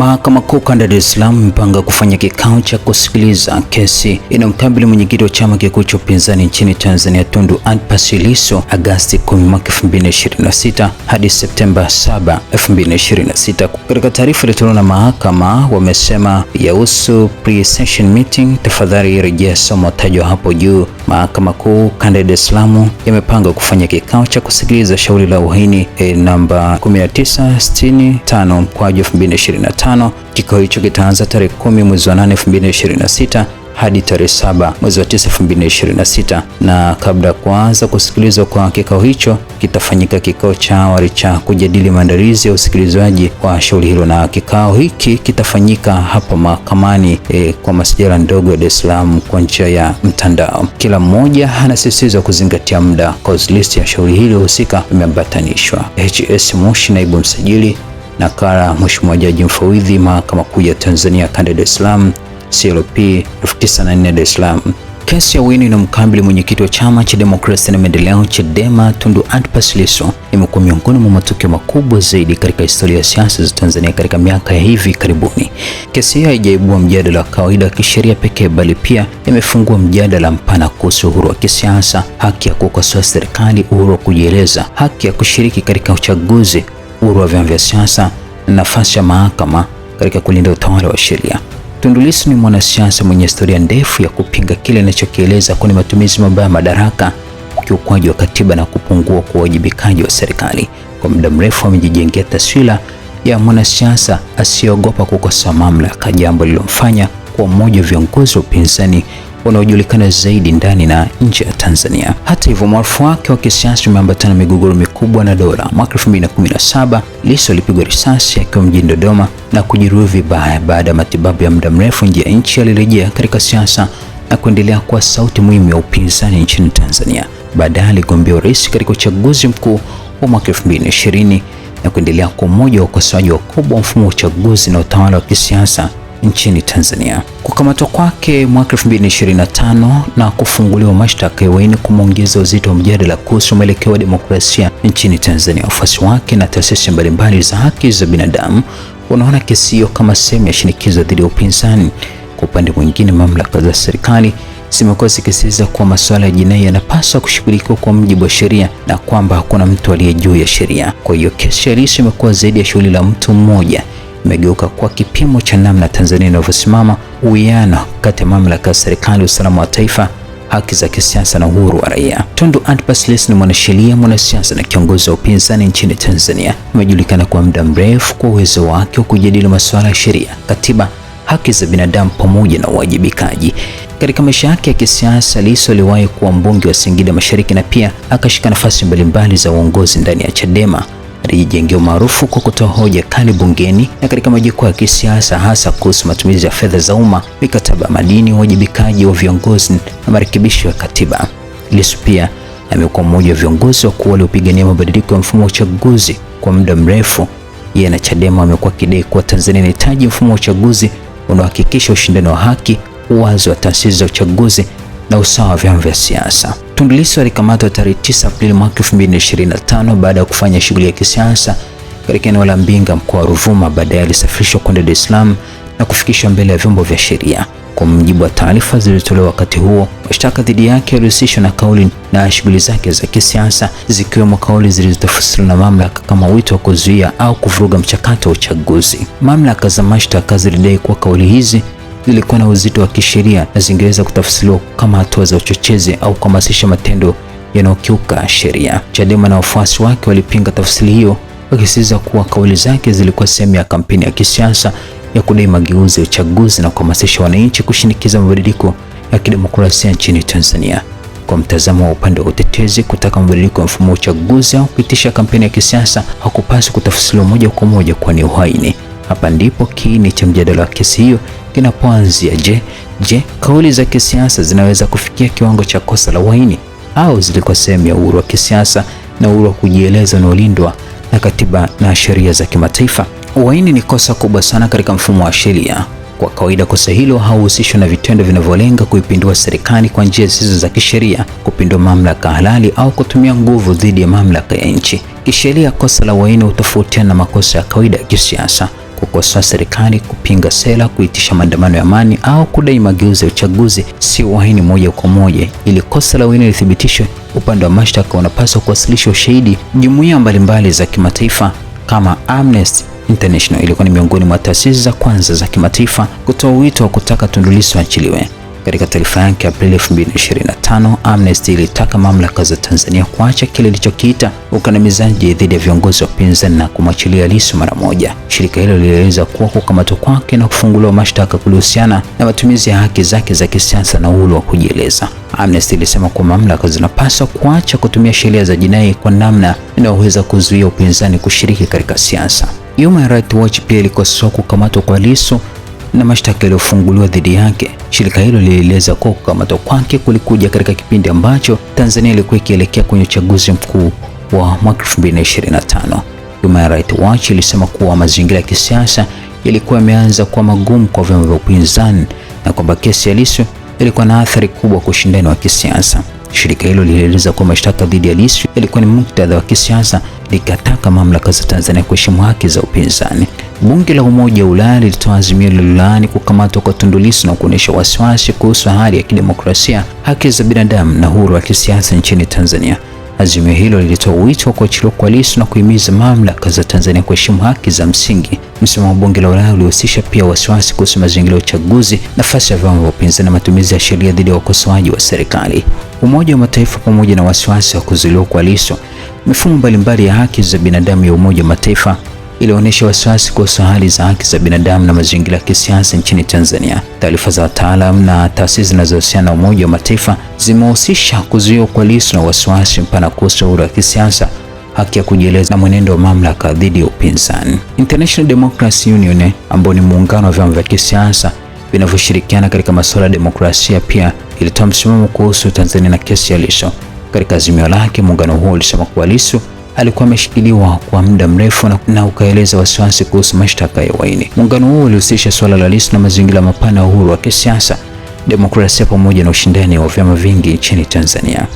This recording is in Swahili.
Mahakama Kuu Kanda ya Dar es Salaam imepanga kufanya kikao cha kusikiliza kesi inayomkabili mwenyekiti wa chama kikuu cha upinzani nchini Tanzania Tundu Antipas Lissu Agosti 10 mwaka 2026 hadi Septemba 7, 2026. Katika taarifa iliyotolewa na mahakama wamesema yahusu pre-session meeting, tafadhali rejea somo tajwa hapo juu. Mahakama Kuu Kanda ya Dar es Salaam imepanga kufanya kikao cha kusikiliza shauri la uhaini namba 1965/2025. Kikao hicho kitaanza tarehe 10 mwezi wa 8 2026 hadi tarehe 7 mwezi wa 9 2026, na kabla ya kuanza kusikilizwa kwa kikao hicho kitafanyika kikao cha awali cha kujadili maandalizi ya usikilizwaji wa shauri hilo, na kikao hiki kitafanyika hapa mahakamani kwa masjala ndogo ya Dar es Salaam kwa njia ya mtandao. Kila mmoja anasisitiza kuzingatia muda. Cause list ya shauri hilo husika imeambatanishwa. HS Moshi, naibu msajili, nakala Mheshimiwa Jaji Mfawidhi Mahakama Kuu ya Tanzania Kanda ya Dar es Salaam CLP 1904 Dar es Salaam. Kesi ya uhaini inayomkabili mwenyekiti wa Chama cha Demokrasia na Maendeleo Chadema Tundu Antipas Lissu imekuwa miongoni mwa matukio makubwa zaidi katika historia ya siasa za Tanzania katika miaka ya hivi karibuni. Kesi hiyo haijaibua mjadala wa kawaida wa kisheria pekee, bali pia imefungua mjadala mpana kuhusu uhuru wa kisiasa, haki ya kukosoa serikali, uhuru wa kujieleza, haki ya kushiriki katika uchaguzi, uhuru wa vyama vya siasa na nafasi ya mahakama katika kulinda utawala wa sheria. Tundu Lissu ni mwanasiasa mwenye historia ndefu ya kupinga kile anachokieleza kuwa ni matumizi mabaya madaraka, ukiukwaji wa katiba na kupungua kwa uwajibikaji wa serikali. Kwa muda mrefu amejijengea taswira ya mwanasiasa asiyeogopa kukosoa mamlaka, jambo lililomfanya kuwa mmoja wa viongozi wa upinzani wanaojulikana zaidi ndani na nje ya Tanzania. Hata hivyo, maarufu wake wa kisiasa umeambatana migogoro mikubwa na dola. Mwaka 2017 Lissu alipigwa risasi akiwa mjini Dodoma na kujeruhiwa vibaya. Baada ya matibabu ya muda mrefu nje ya nchi, alirejea katika siasa na kuendelea kuwa sauti muhimu ya upinzani nchini Tanzania. Baadaye aligombea urais katika uchaguzi mkuu wa mwaka 2020 na kuendelea kuwa mmoja wa ukosoaji wakubwa wa mfumo wa uchaguzi na utawala wa kisiasa nchini Tanzania. Kukamatwa kwake mwaka 2025 na kufunguliwa mashtaka ya uhaini kumeongeza uzito wa mjadala kuhusu mwelekeo wa demokrasia nchini Tanzania. Wafuasi wake na taasisi mbalimbali za haki za binadamu wanaona kesi hiyo kama sehemu ya shinikizo dhidi ya upinzani. Kwa upande mwingine, mamlaka za serikali zimekuwa zikisisitiza kuwa masuala ya jinai yanapaswa kushughulikiwa kwa mujibu wa sheria na kwamba hakuna mtu aliye juu ya sheria. Kwa hiyo kesi ya Lissu imekuwa zaidi ya shughuli la mtu mmoja, imegeuka kwa kipimo cha namna Tanzania inavyosimama uwiano kati ya mamlaka ya serikali, usalama wa taifa, haki za kisiasa na uhuru wa raia. Tundu Antipas Lissu ni mwanasheria, mwanasiasa na kiongozi wa upinzani nchini Tanzania. Amejulikana kwa muda mrefu kwa uwezo wake wa kujadili masuala ya sheria, katiba, haki za binadamu pamoja na uwajibikaji. Katika maisha yake ya kisiasa, Lissu aliwahi kuwa mbunge wa Singida Mashariki na pia akashika nafasi mbalimbali za uongozi ndani ya Chadema. Alijijengea maarufu kwa kutoa hoja kali bungeni na katika majukwaa ya kisiasa, hasa kuhusu matumizi ya fedha za umma, mikataba ya madini, uwajibikaji wa viongozi na marekebisho ya katiba. Lissu pia amekuwa mmoja wa viongozi wakuu waliopigania mabadiliko ya mfumo wa uchaguzi kwa muda mrefu. Yeye na Chadema wamekuwa kidai kuwa Tanzania inahitaji mfumo wa uchaguzi unaohakikisha ushindani wa haki, uwazi wa taasisi za uchaguzi na usawa wa vyama vya siasa. Tundu Lissu alikamatwa tarehe 9 Aprili mwaka 2025 baada ya kufanya shughuli ya kisiasa katika eneo la Mbinga, mkoa wa Ruvuma. Baadaye alisafirishwa kwenda Dar es Salaam na kufikishwa mbele ya vyombo vya sheria. Kwa mujibu wa taarifa zilizotolewa wakati huo, mashtaka dhidi yake yalihusishwa na kauli na shughuli zake za kisiasa, zikiwemo kauli zilizotafsiriwa na mamlaka kama wito wa kuzuia au kuvuruga mchakato wa uchaguzi. Mamlaka za mashtaka zilidai kuwa kauli hizi zilikuwa na uzito wa kisheria na zingeweza kutafsiriwa kama hatua za uchochezi au kuhamasisha matendo yanayokiuka sheria. Chadema na wafuasi wake walipinga tafsiri hiyo, wakisisitiza kuwa kauli zake zilikuwa sehemu ya kampeni ya kisiasa ya kudai mageuzi ya uchaguzi na kuhamasisha wananchi kushinikiza mabadiliko ya kidemokrasia nchini Tanzania. Kwa mtazamo wa upande wa utetezi, kutaka mabadiliko ya mfumo wa uchaguzi au kupitisha kampeni ya kisiasa hakupaswi kutafsiriwa moja kwa moja kuwa ni uhaini. Hapa ndipo kiini cha mjadala wa kesi hiyo kinapoanzia. Je, kauli za kisiasa zinaweza kufikia kiwango cha kosa la uhaini au zilikuwa sehemu ya uhuru wa kisiasa na uhuru wa kujieleza unaolindwa na katiba na sheria za kimataifa? Uhaini ni kosa kubwa sana katika mfumo wa sheria. Kwa kawaida kosa hilo hauhusishwi na vitendo vinavyolenga kuipindua serikali kwa njia zisizo za kisheria, kupindua mamlaka halali au kutumia nguvu dhidi ya mamlaka ya nchi. Kisheria, kosa la uhaini hutofautiana na makosa ya kawaida ya kisiasa. Kwa kukosoa serikali, kupinga sera, kuitisha maandamano ya amani au kudai mageuzi ya uchaguzi si uhaini moja kwa moja. Ili kosa la uhaini lithibitishwe, upande wa mashtaka unapaswa kuwasilisha ushahidi. Jumuiya mbalimbali za kimataifa kama Amnesty International ilikuwa ni miongoni mwa taasisi za kwanza za kimataifa kutoa wito wa kutaka Tundu Lissu aachiliwe. Katika taarifa yake Aprili 2025, Amnesty ilitaka mamlaka za Tanzania kuacha kile ilichokiita ukandamizaji dhidi ya viongozi wa upinzani na kumwachilia Lissu mara moja. Shirika hilo lilieleza kuwa kukamatwa kwake na kufunguliwa mashtaka kulihusiana na matumizi ya haki zake za kisiasa na uhuru wa kujieleza. Amnesty ilisema kuwa mamlaka zinapaswa kuacha kutumia sheria za jinai kwa namna inayoweza kuzuia upinzani kushiriki katika siasa. Human Rights Watch pia ilikosoa kukamatwa kwa Lissu na mashtaka yaliyofunguliwa dhidi yake. Shirika hilo lilieleza kuwa kukamatwa kwake kulikuja katika kipindi ambacho Tanzania ilikuwa ikielekea kwenye uchaguzi mkuu wa mwaka 2025. Human Rights Watch ilisema kuwa mazingira ya kisiasa yalikuwa yameanza kuwa magumu kwa vyama vya upinzani na kwamba kesi ya Lissu ilikuwa na athari kubwa kwa ushindani wa kisiasa. Shirika hilo lilieleza kuwa mashtaka dhidi ya Lissu yalikuwa ni muktadha wa kisiasa, likataka mamlaka za Tanzania kuheshimu haki za upinzani. Bunge la Umoja wa Ulaya lilitoa azimio lililolaani kukamatwa kwa Tundu Lissu na kuonyesha wasiwasi kuhusu hali ya kidemokrasia, haki za binadamu na uhuru wa kisiasa nchini Tanzania. Azimio hilo lilitoa wito wa kuachiliwa kwa Lissu na kuhimiza mamlaka za Tanzania kuheshimu haki za msingi. Msimamo wa Bunge la Ulaya ulihusisha pia wasiwasi kuhusu mazingira ya uchaguzi, nafasi ya vyama vya upinzani na matumizi ya sheria dhidi ya wakosoaji wa serikali. Umoja wa Mataifa, pamoja na wasiwasi wa kuzuiliwa kwa Lissu, mifumo mbalimbali ya haki za binadamu ya Umoja wa Mataifa ilionyesha wasiwasi kuhusu hali za haki za binadamu na mazingira ya kisiasa nchini Tanzania. Taarifa za wataalamu na taasisi zinazohusiana na Umoja wa Mataifa zimehusisha kuzuiwa kwa Lissu na wasiwasi mpana kuhusu uhuru wa kisiasa, haki ya kujieleza na mwenendo wa mamlaka dhidi ya upinzani. International Democracy Union, ambao ni muungano wa vyama vya kisiasa vinavyoshirikiana katika masuala ya demokrasia, pia ilitoa msimamo kuhusu Tanzania na kesi ya Lissu. Katika azimio lake, muungano huo ulisema kuwa Lissu alikuwa ameshikiliwa kwa muda mrefu na ukaeleza wasiwasi kuhusu mashtaka ya uhaini. Muungano huo ulihusisha suala la Lissu na mazingira mapana ya uhuru wa kisiasa, demokrasia pamoja na ushindani wa vyama vingi nchini Tanzania.